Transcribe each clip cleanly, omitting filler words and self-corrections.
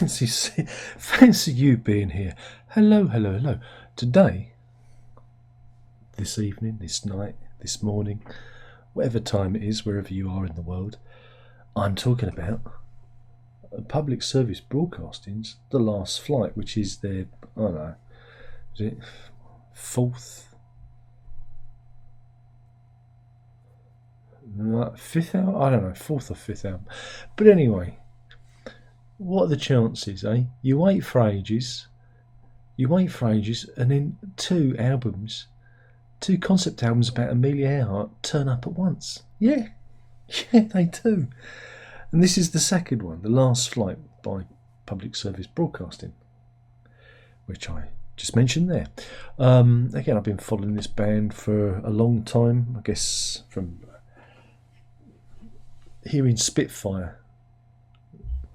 fancy you being here. Hello, hello, hello. Today, this evening, this night, this morning, whatever time it is, wherever you are in the world, I'm talking about public service broadcasting's The Last Flight, which is their, I don't know, is it fifth album? I don't know, fourth or fifth album. But anyway, what are the chances, eh? You wait for ages, and then two concept albums about Amelia Earhart turn up at once. Yeah, yeah, they do. And this is the second one, The Last Flight by Public Service Broadcasting, which I just mentioned there. Again, I've been following this band for a long time, I guess from hearing Spitfire.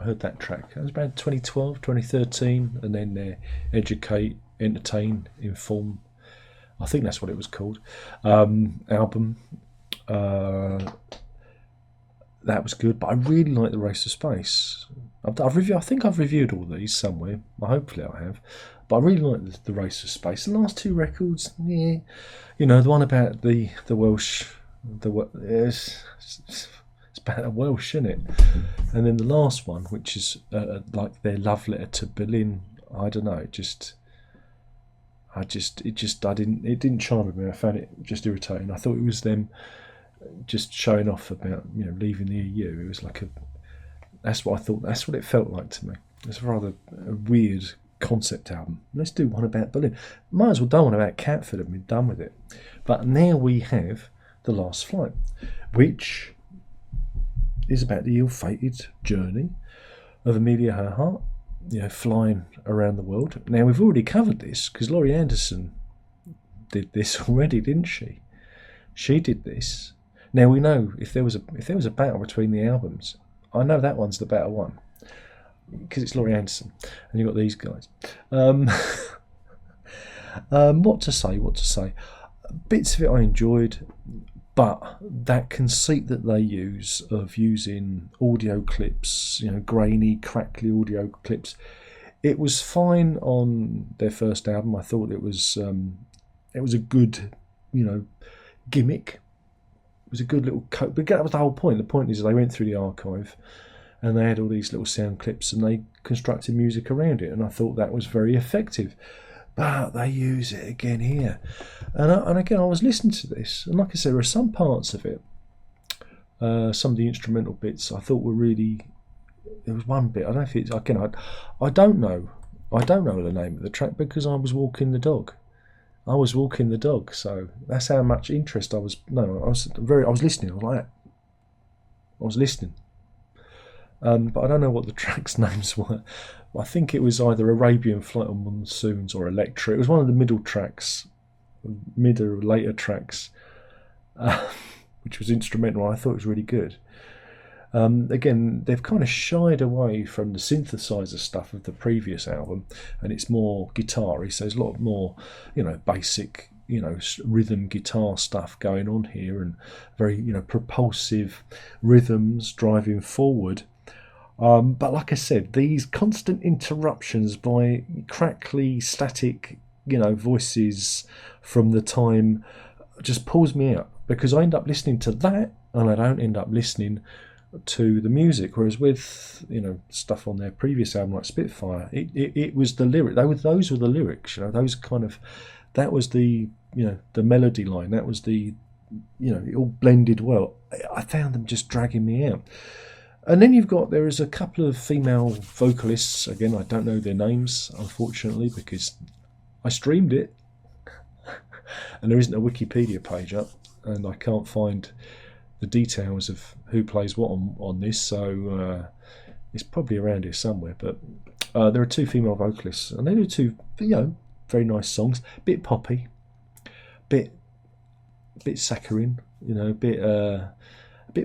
I heard that track. It was about 2012, 2013, and then their Educate, Entertain, Inform, I think that's what it was called, album. That was good, but I really like The Race to Space. I think I've reviewed all these somewhere. Hopefully I have. But I really like the Race to Space. The last two records, yeah, the one about the Welsh, it's about the Welsh, isn't it? And then the last one, which is like their love letter to Berlin. I don't know. It didn't charm me. I found it just irritating. I thought it was them just showing off about leaving the EU. It was like that's what I thought. That's what it felt like to me. It's rather a weird concept album. Let's do one about Berlin. Might as well do one about Catford and be done with it. But now we have The Last Flight, which is about the ill-fated journey of Amelia Earhart, flying around the world. Now we've already covered this because Laurie Anderson did this already, didn't she? She did this. Now we know if there was a battle between the albums, I know that one's the better one because it's Laurie Anderson, and you've got these guys. What to say? Bits of it I enjoyed, but that conceit that they use of using audio clips, grainy, crackly audio clips, it was fine on their first album. I thought it was a good, gimmick. It was a good little coat, but that was the whole point. The point is they went through the archive and they had all these little sound clips and they constructed music around it, and I thought that was very effective. But they use it again here, and again I was listening to this, and like I said, there are some parts of it, some of the instrumental bits I thought were really. There was one bit, I don't know if it's again. I don't know the name of the track because I was walking the dog. So that's how much interest I was. No, I was listening. I was like that. I was listening. But I don't know what the tracks' names were. I think it was either Arabian Flight on Monsoons or Electra. It was one of the middle or later tracks, which was instrumental. I thought it was really good. Again, they've kind of shied away from the synthesizer stuff of the previous album, and it's more guitar-y, so there's a lot more, basic, rhythm guitar stuff going on here, and very, propulsive rhythms driving forward. But like I said, these constant interruptions by crackly, static, voices from the time just pulls me out, because I end up listening to that and I don't end up listening to the music. Whereas with stuff on their previous album like Spitfire, it was the lyric. Those were the lyrics. Those kind of, that was the the melody line. That was the it all blended well. I found them just dragging me out. And then there is a couple of female vocalists. Again, I don't know their names, unfortunately, because I streamed it and there isn't a Wikipedia page up, and I can't find the details of who plays what on this, so it's probably around here somewhere. But there are two female vocalists, and they do two very nice songs, bit poppy, bit saccharine, a bit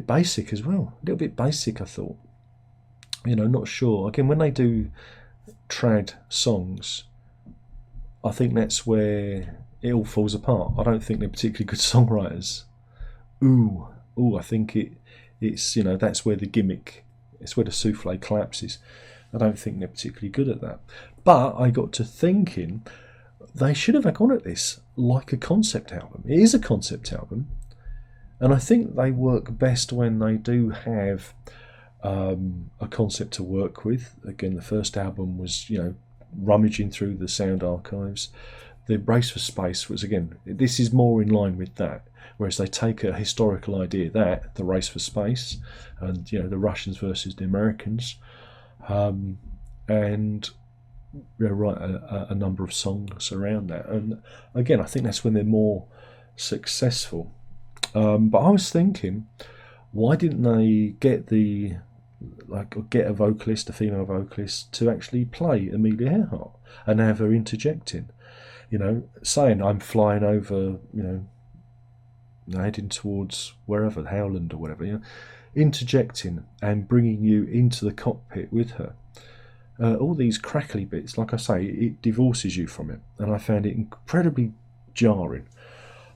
basic as well, a little bit basic, I thought. Not sure. Again, when they do trad songs, I think that's where it all falls apart. I don't think they're particularly good songwriters. I think it's that's where the gimmick, it's where the souffle collapses. I don't think they're particularly good at that. But I got to thinking they should have gone at this like a concept album. It is a concept album, and I think they work best when they do have a concept to work with. Again, the first album was, rummaging through the sound archives. The Race for Space was, again, this is more in line with that. Whereas they take a historical idea, the Race for Space, and the Russians versus the Americans, and write a number of songs around that. And again, I think that's when they're more successful. But I was thinking, why didn't they get a vocalist, a female vocalist, to actually play Amelia Earhart and have her interjecting, saying I'm flying over, heading towards wherever, Howland or whatever, interjecting and bringing you into the cockpit with her. All these crackly bits, like I say, it divorces you from it, and I found it incredibly jarring.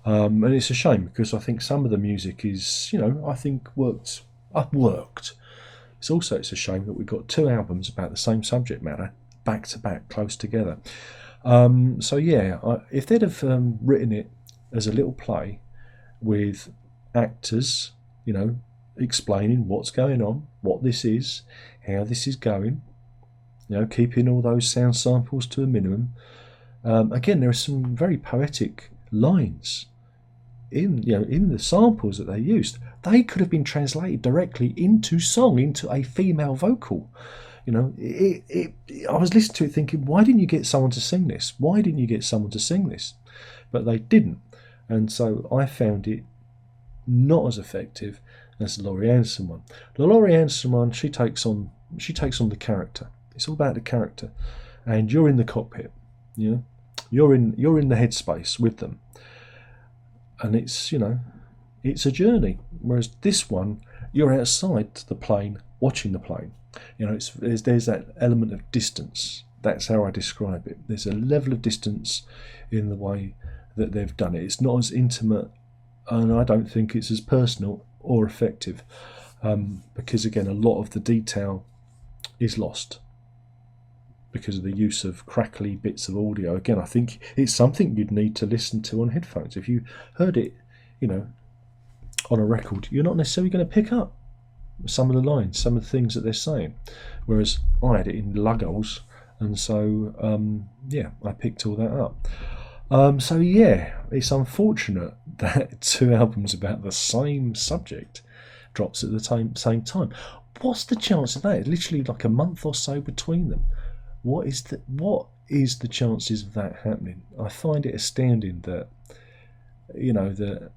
And it's a shame, because I think some of the music is, I think worked. It's a shame that we've got 2 albums about the same subject matter, back to back, close together. If they'd have written it as a little play with actors, explaining what's going on, what this is, how this is going, keeping all those sound samples to a minimum. Again, there are some very poetic lines in the samples that they used. They could have been translated directly into song, into a female vocal. I was listening to it thinking, why didn't you get someone to sing this? Why didn't you get someone to sing this? But they didn't. And so I found it not as effective as the Laurie Anderson one. The Laurie Anderson one, she takes on the character. It's all about the character. And you're in the cockpit, You're in the headspace with them. And it's a journey. Whereas this one, you're outside the plane, watching the plane. There's that element of distance. That's how I describe it. There's a level of distance in the way that they've done it. It's not as intimate, and I don't think it's as personal or effective, because again, a lot of the detail is lost because of the use of crackly bits of audio. Again, I think it's something you'd need to listen to on headphones. If you heard it, on a record, you're not necessarily going to pick up some of the lines, some of the things that they're saying. Whereas I had it in luggles, and so I picked all that up. It's unfortunate that 2 albums about the same subject drops at the same time. What's the chance of that? It's literally like a month or so between them. What is the chances of that happening? I find it astounding that that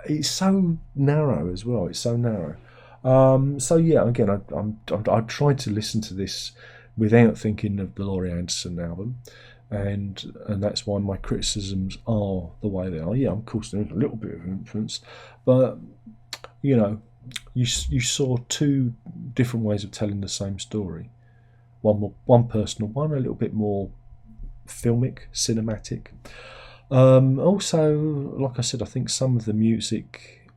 it's so narrow as well. It's so narrow. Again, I tried to listen to this without thinking of the Laurie Anderson album, and that's why my criticisms are the way they are. Yeah, of course there's a little bit of influence, but you saw 2 different ways of telling the same story. One personal, one a little bit more filmic, cinematic. Also, like I said, I think some of the music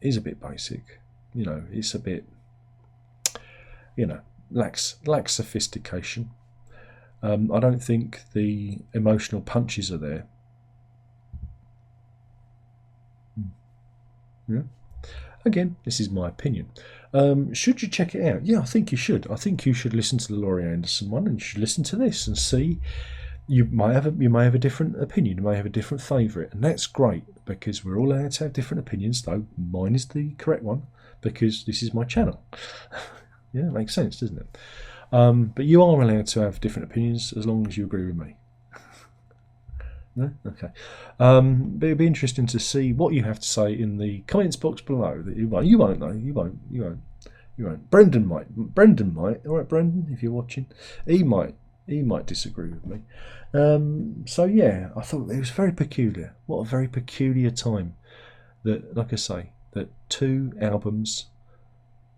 is a bit basic. It's a bit, lacks sophistication. I don't think the emotional punches are there. Yeah. Again, this is my opinion. Should you check it out? Yeah, I think you should. I think you should listen to the Laurie Anderson one, and you should listen to this and see. You may have a different opinion. You may have a different favourite, and that's great, because we're all allowed to have different opinions. Though mine is the correct one, because this is my channel. Yeah, it makes sense, doesn't it? But you are allowed to have different opinions as long as you agree with me. No? Okay. But it'd be interesting to see what you have to say in the comments box below. You won't know. You won't. Brendan might. All right, Brendan, if you're watching, he might disagree with me. I thought it was very peculiar. What a very peculiar time that, like I say, that 2 albums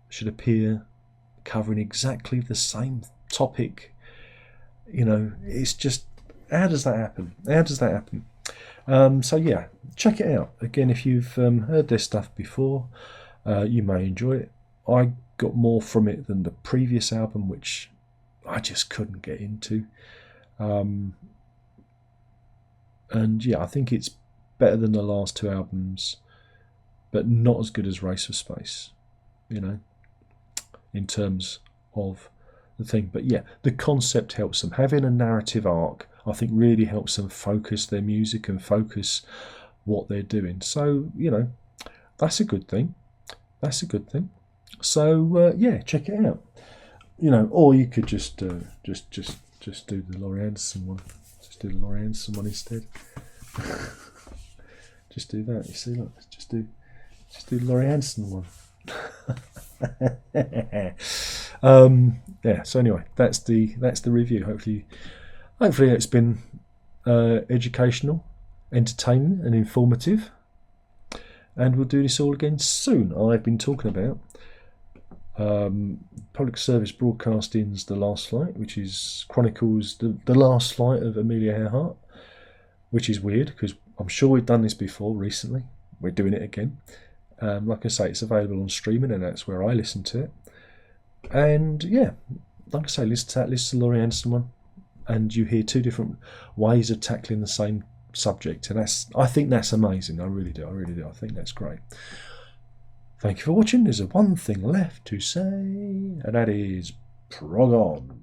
should appear covering exactly the same topic. It's just, how does that happen? Check it out. Again, if you've heard this stuff before, you may enjoy it. I got more from it than the previous album, which I just couldn't get into. And yeah, I think it's better than the last two albums, but not as good as Race for Space, you know, in terms of the thing. But yeah, the concept helps them. Having a narrative arc, I think, really helps them focus their music and focus what they're doing. So, you know, that's a good thing. That's a good thing. So yeah, check it out. You know, or you could just do the Laurie Anderson one. Just do the Laurie Anderson one instead. Just do that. You see, look, just do the Laurie Anderson one. Yeah. So anyway, that's the review. Hopefully it's been educational, entertaining, and informative. And we'll do this all again soon. I've been talking about public service broadcasting's The Last Flight, which chronicles the last flight of Amelia Earhart, which is weird because I'm sure we've done this before recently. We're doing it again. Like I say, it's available on streaming, and that's where I listen to it. And yeah, like I say, listen to the Laurie Anderson one, and you hear two different ways of tackling the same subject, and I think that's amazing. I really do. I think that's great. Thank you for watching. There's one thing left to say, and that is prog on.